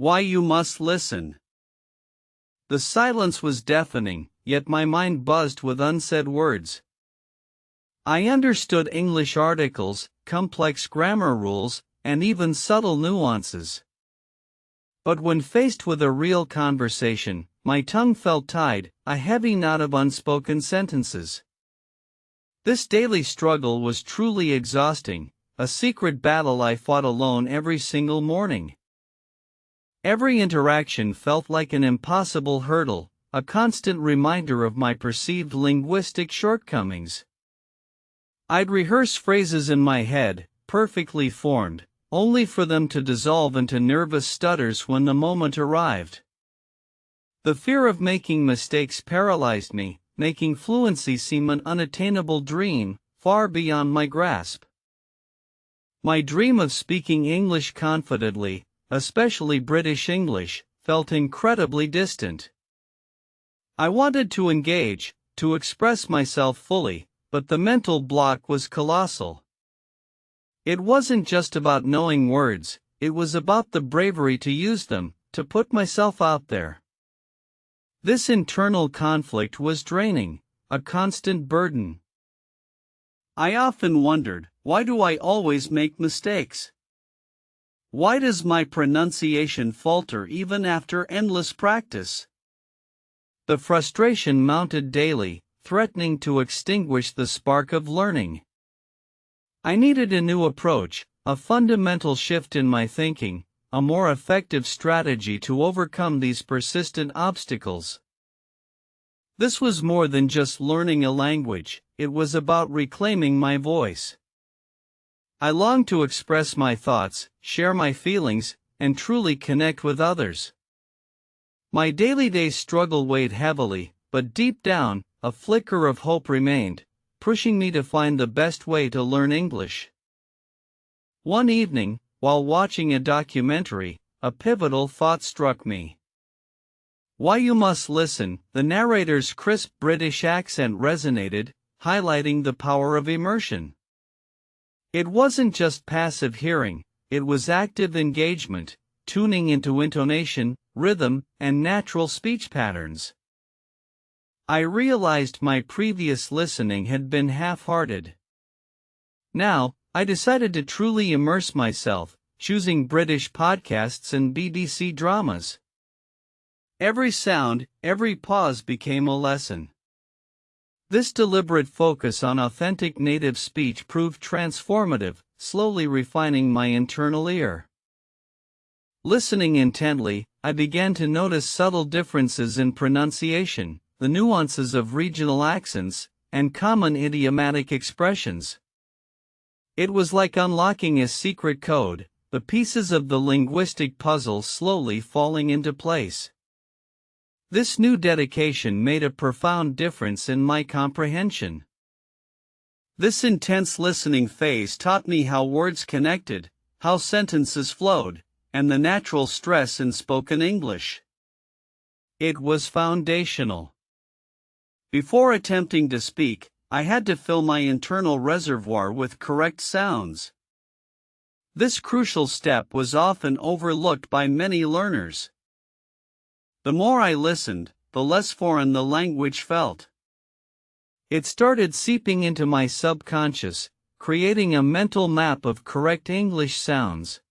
Why you must listen. The silence was deafening, yet my mind buzzed with unsaid words. I understood English articles, complex grammar rules, and even subtle nuances. But when faced with a real conversation, my tongue felt tied, a heavy knot of unspoken sentences. This daily struggle was truly exhausting, a secret battle I fought alone every single morning. Every interaction felt like an impossible hurdle, a constant reminder of my perceived linguistic shortcomings. I'd rehearse phrases in my head, perfectly formed, only for them to dissolve into nervous stutters when the moment arrived. The fear of making mistakes paralyzed me, making fluency seem an unattainable dream, far beyond my grasp. My dream of speaking English confidently, especially British English, felt incredibly distant. I wanted to engage, to express myself fully, but the mental block was colossal. It wasn't just about knowing words, it was about the bravery to use them, to put myself out there. This internal conflict was draining, a constant burden. I often wondered, why do I always make mistakes? Why does my pronunciation falter even after endless practice? The frustration mounted daily, threatening to extinguish the spark of learning. I needed a new approach, a fundamental shift in my thinking, a more effective strategy to overcome these persistent obstacles. This was more than just learning a language, it was about reclaiming my voice. I longed to express my thoughts, share my feelings, and truly connect with others. My daily struggle weighed heavily, but deep down, a flicker of hope remained, pushing me to find the best way to learn English. One evening, while watching a documentary, a pivotal thought struck me. Why you must listen, the narrator's crisp British accent resonated, highlighting the power of immersion. It wasn't just passive hearing, it was active engagement, tuning into intonation, rhythm, and natural speech patterns. I realized my previous listening had been half-hearted. Now, I decided to truly immerse myself, choosing British podcasts and BBC dramas. Every sound, every pause became a lesson. This deliberate focus on authentic native speech proved transformative, slowly refining my internal ear. Listening intently, I began to notice subtle differences in pronunciation, the nuances of regional accents, and common idiomatic expressions. It was like unlocking a secret code, the pieces of the linguistic puzzle slowly falling into place. This new dedication made a profound difference in my comprehension. This intense listening phase taught me how words connected, how sentences flowed, and the natural stress in spoken English. It was foundational. Before attempting to speak, I had to fill my internal reservoir with correct sounds. This crucial step was often overlooked by many learners. The more I listened, the less foreign the language felt. It started seeping into my subconscious, creating a mental map of correct English sounds.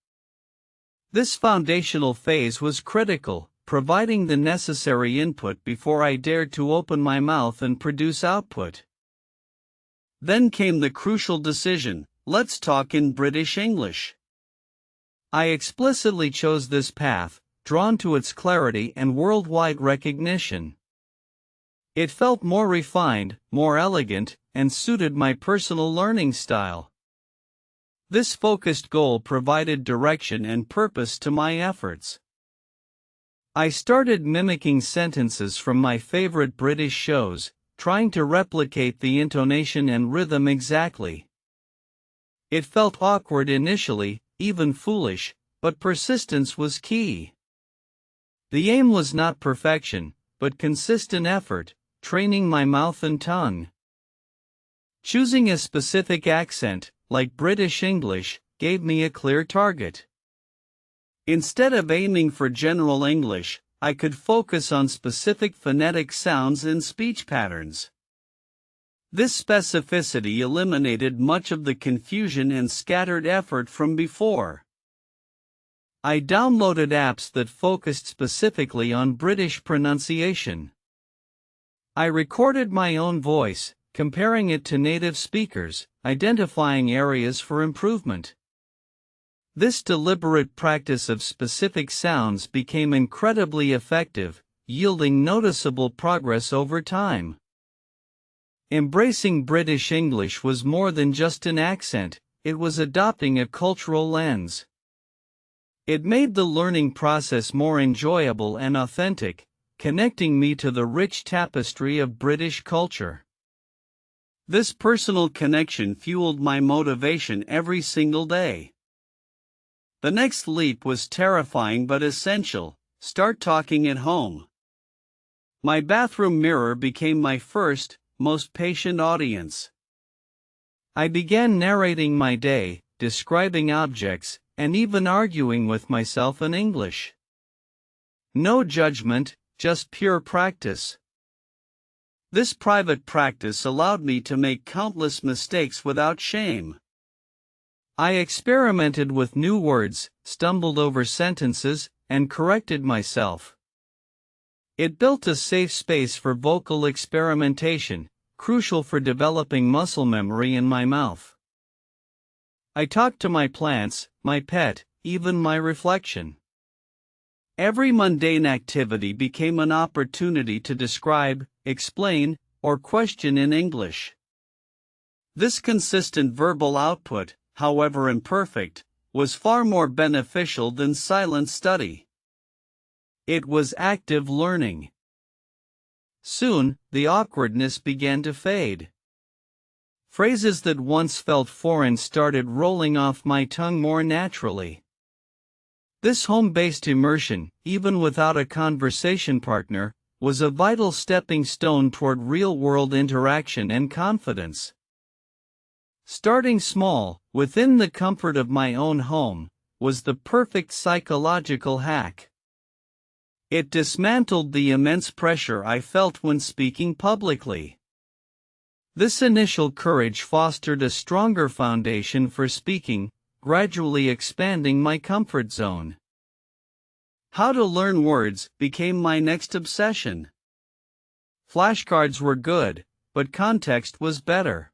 This foundational phase was critical, providing the necessary input before I dared to open my mouth and produce output. Then came the crucial decision: let's talk in British English. I explicitly chose this path, drawn to its clarity and worldwide recognition. It felt more refined, more elegant, and suited my personal learning style. This focused goal provided direction and purpose to my efforts. I started mimicking sentences from my favorite British shows, trying to replicate the intonation and rhythm exactly. It felt awkward initially, even foolish, but persistence was key. The aim was not perfection, but consistent effort, training my mouth and tongue. Choosing a specific accent, like British English, gave me a clear target. Instead of aiming for general English, I could focus on specific phonetic sounds and speech patterns. This specificity eliminated much of the confusion and scattered effort from before. I downloaded apps that focused specifically on British pronunciation. I recorded my own voice, comparing it to native speakers, identifying areas for improvement. This deliberate practice of specific sounds became incredibly effective, yielding noticeable progress over time. Embracing British English was more than just an accent, it was adopting a cultural lens. It made the learning process more enjoyable and authentic, connecting me to the rich tapestry of British culture. This personal connection fueled my motivation every single day. The next leap was terrifying but essential: start talking at home. My bathroom mirror became my first, most patient audience. I began narrating my day, describing objects, and even arguing with myself in English. No judgment, just pure practice. This private practice allowed me to make countless mistakes without shame. I experimented with new words, stumbled over sentences, and corrected myself. It built a safe space for vocal experimentation, crucial for developing muscle memory in my mouth. I talked to my plants, my pet, even my reflection. Every mundane activity became an opportunity to describe, explain, or question in English. This consistent verbal output, however imperfect, was far more beneficial than silent study. It was active learning. Soon, the awkwardness began to fade. Phrases that once felt foreign started rolling off my tongue more naturally. This home-based immersion, even without a conversation partner, was a vital stepping stone toward real-world interaction and confidence. Starting small, within the comfort of my own home, was the perfect psychological hack. It dismantled the immense pressure I felt when speaking publicly. This initial courage fostered a stronger foundation for speaking, gradually expanding my comfort zone. How to learn words became my next obsession. Flashcards were good, but context was better.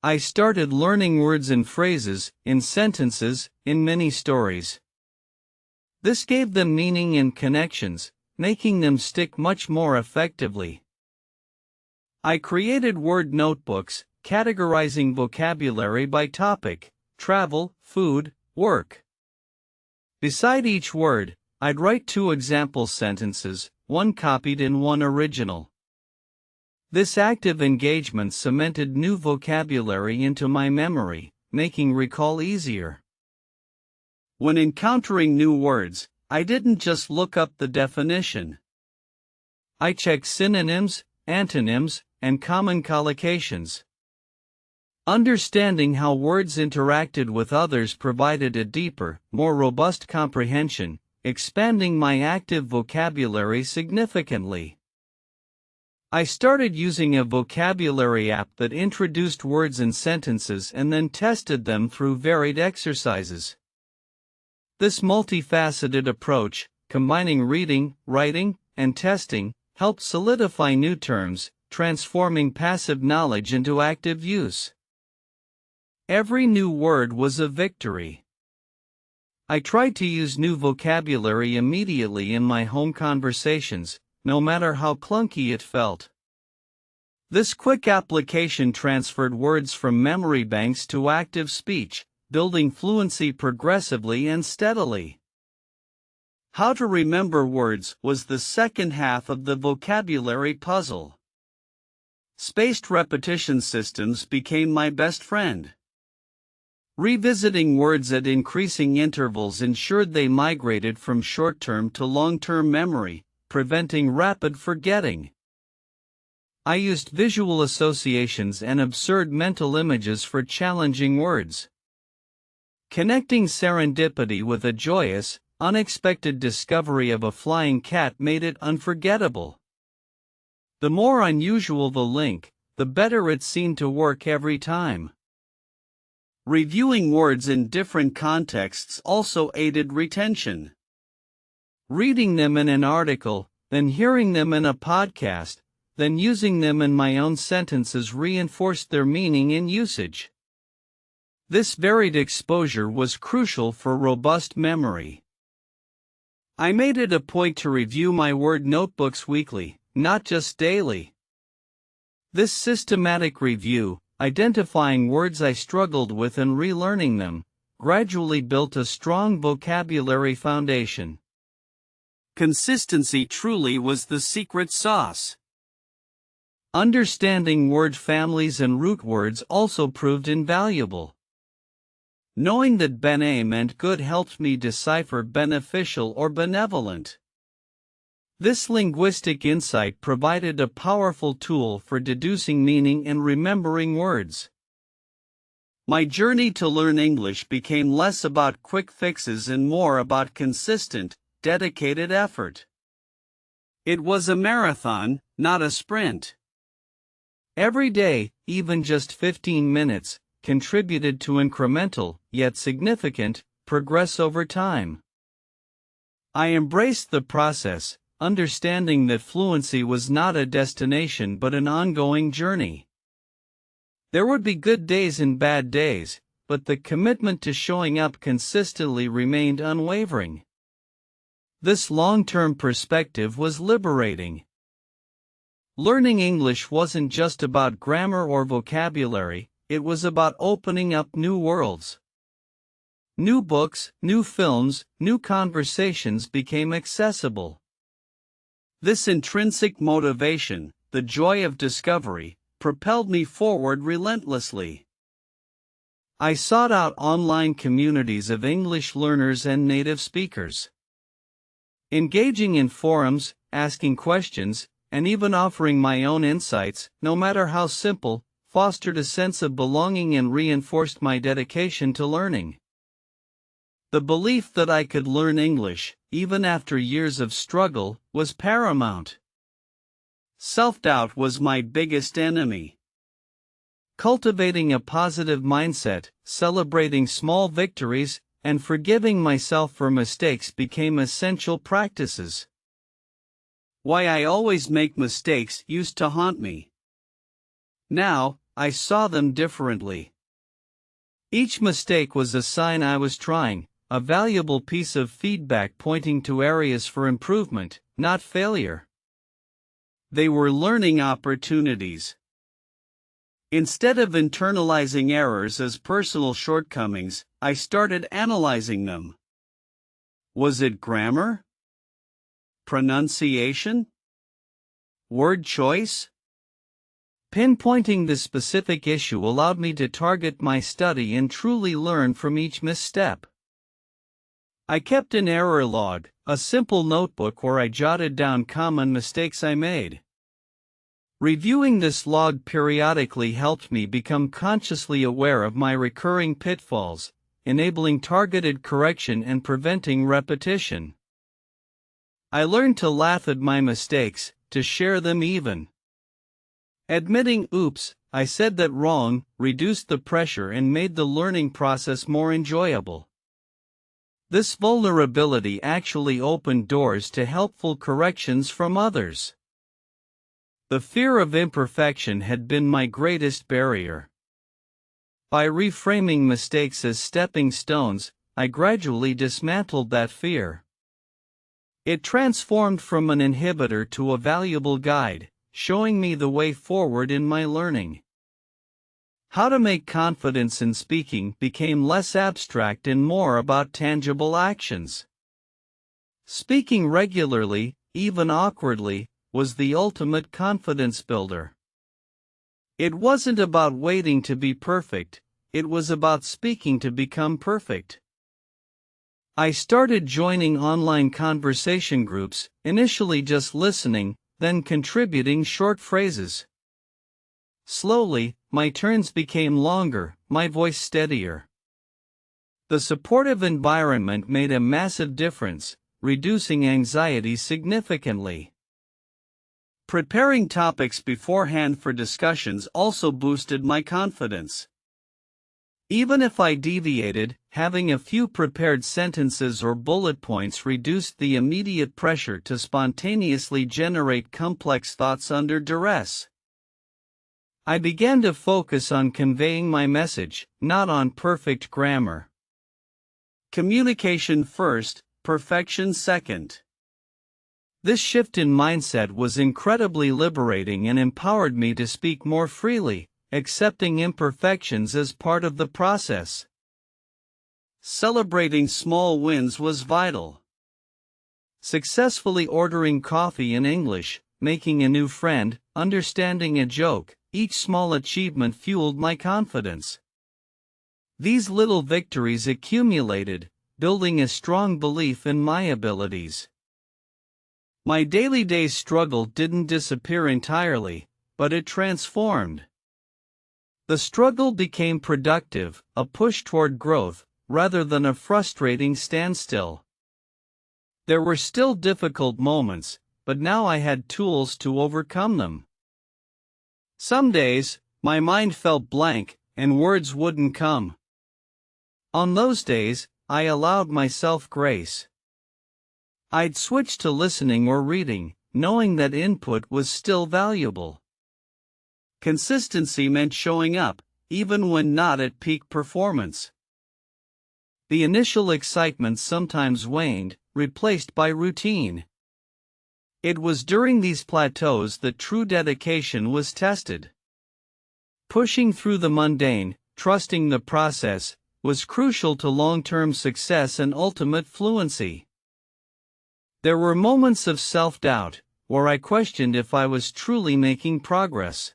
I started learning words and phrases, in sentences, in mini stories. This gave them meaning and connections, making them stick much more effectively. I created word notebooks, categorizing vocabulary by topic: travel, food, work. Beside each word, I'd write 2 example sentences, one copied and one original. This active engagement cemented new vocabulary into my memory, making recall easier. When encountering new words, I didn't just look up the definition. I checked synonyms, antonyms, and common collocations. Understanding how words interacted with others provided a deeper, more robust comprehension, expanding my active vocabulary significantly. I started using a vocabulary app that introduced words and sentences and then tested them through varied exercises. This multifaceted approach, combining reading, writing, and testing, helped solidify new terms, transforming passive knowledge into active use. Every new word was a victory. I tried to use new vocabulary immediately in my home conversations, no matter how clunky it felt. This quick application transferred words from memory banks to active speech, building fluency progressively and steadily. How to remember words was the second half of the vocabulary puzzle. Spaced repetition systems became my best friend. Revisiting words at increasing intervals ensured they migrated from short-term to long-term memory, preventing rapid forgetting. I used visual associations and absurd mental images for challenging words. Connecting serendipity with a joyous, unexpected discovery of a flying cat made it unforgettable. The more unusual the link, the better it seemed to work every time. Reviewing words in different contexts also aided retention. Reading them in an article, then hearing them in a podcast, then using them in my own sentences reinforced their meaning and usage. This varied exposure was crucial for robust memory. I made it a point to review my word notebooks weekly, not just daily. This systematic review, identifying words I struggled with and relearning them, gradually built a strong vocabulary foundation. Consistency truly was the secret sauce. Understanding word families and root words also proved invaluable. Knowing that bene meant good helped me decipher beneficial or benevolent. This linguistic insight provided a powerful tool for deducing meaning and remembering words. My journey to learn English became less about quick fixes and more about consistent, dedicated effort. It was a marathon, not a sprint. Every day, even just 15 minutes, contributed to incremental, yet significant, progress over time. I embraced the process, understanding that fluency was not a destination but an ongoing journey. There would be good days and bad days, but the commitment to showing up consistently remained unwavering. This long-term perspective was liberating. Learning English wasn't just about grammar or vocabulary, it was about opening up new worlds. New books, new films, new conversations became accessible. This intrinsic motivation, the joy of discovery, propelled me forward relentlessly. I sought out online communities of English learners and native speakers. Engaging in forums, asking questions, and even offering my own insights, no matter how simple, fostered a sense of belonging and reinforced my dedication to learning. The belief that I could learn English, even after years of struggle, was paramount. Self-doubt was my biggest enemy. Cultivating a positive mindset, celebrating small victories, and forgiving myself for mistakes became essential practices. Why I always make mistakes used to haunt me. Now, I saw them differently. Each mistake was a sign I was trying, a valuable piece of feedback pointing to areas for improvement, not failure. They were learning opportunities. Instead of internalizing errors as personal shortcomings, I started analyzing them. Was it grammar? Pronunciation? Word choice? Pinpointing the specific issue allowed me to target my study and truly learn from each misstep. I kept an error log, a simple notebook where I jotted down common mistakes I made. Reviewing this log periodically helped me become consciously aware of my recurring pitfalls, enabling targeted correction and preventing repetition. I learned to laugh at my mistakes, to share them even. Admitting "oops, I said that wrong" reduced the pressure and made the learning process more enjoyable. This vulnerability actually opened doors to helpful corrections from others. The fear of imperfection had been my greatest barrier. By reframing mistakes as stepping stones, I gradually dismantled that fear. It transformed from an inhibitor to a valuable guide, showing me the way forward in my learning. How to make confidence in speaking became less abstract and more about tangible actions. Speaking regularly, even awkwardly, was the ultimate confidence builder. It wasn't about waiting to be perfect, it was about speaking to become perfect. I started joining online conversation groups, initially just listening, then contributing short phrases. Slowly, my turns became longer, my voice steadier. The supportive environment made a massive difference, reducing anxiety significantly. Preparing topics beforehand for discussions also boosted my confidence. Even if I deviated, having a few prepared sentences or bullet points reduced the immediate pressure to spontaneously generate complex thoughts under duress. I began to focus on conveying my message, not on perfect grammar. Communication first, perfection second. This shift in mindset was incredibly liberating and empowered me to speak more freely, accepting imperfections as part of the process. Celebrating small wins was vital. Successfully ordering coffee in English, making a new friend, understanding a joke, each small achievement fueled my confidence. These little victories accumulated, building a strong belief in my abilities. My daily struggle didn't disappear entirely, but it transformed. The struggle became productive, a push toward growth, rather than a frustrating standstill. There were still difficult moments, but now I had tools to overcome them. Some days, my mind felt blank, and words wouldn't come. On those days, I allowed myself grace. I'd switch to listening or reading, knowing that input was still valuable. Consistency meant showing up, even when not at peak performance. The initial excitement sometimes waned, replaced by routine. It was during these plateaus that true dedication was tested. Pushing through the mundane, trusting the process, was crucial to long-term success and ultimate fluency. There were moments of self-doubt, where I questioned if I was truly making progress.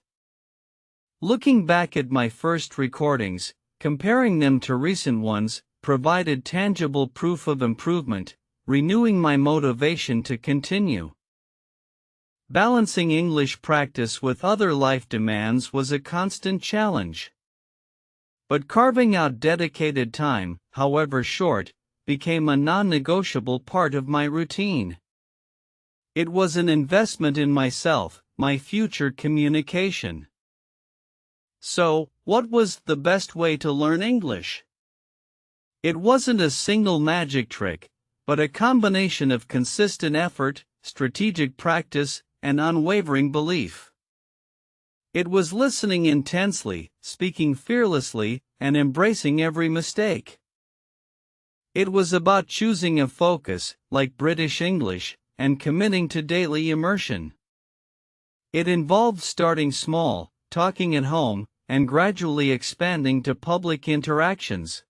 Looking back at my first recordings, comparing them to recent ones, provided tangible proof of improvement, renewing my motivation to continue. Balancing English practice with other life demands was a constant challenge. But carving out dedicated time, however short, became a non-negotiable part of my routine. It was an investment in myself, my future communication. So, what was the best way to learn English? It wasn't a single magic trick, but a combination of consistent effort, strategic practice, and unwavering belief. It was listening intensely, speaking fearlessly, and embracing every mistake. It was about choosing a focus, like British English, and committing to daily immersion. It involved starting small, talking at home, and gradually expanding to public interactions.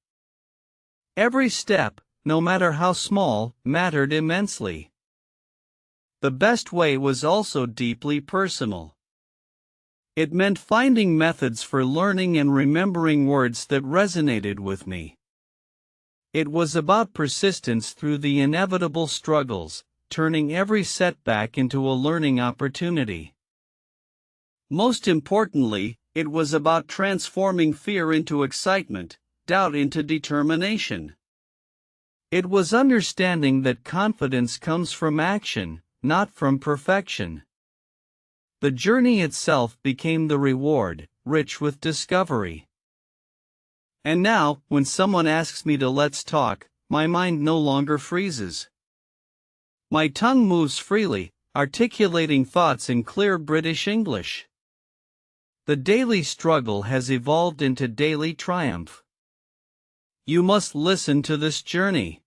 Every step, no matter how small, mattered immensely. The best way was also deeply personal. It meant finding methods for learning and remembering words that resonated with me. It was about persistence through the inevitable struggles, turning every setback into a learning opportunity. Most importantly, it was about transforming fear into excitement, doubt into determination. It was understanding that confidence comes from action, not from perfection. The journey itself became the reward, rich with discovery. And now, when someone asks me to let's talk, my mind no longer freezes. My tongue moves freely, articulating thoughts in clear British English. The daily struggle has evolved into daily triumph. You must listen to this journey.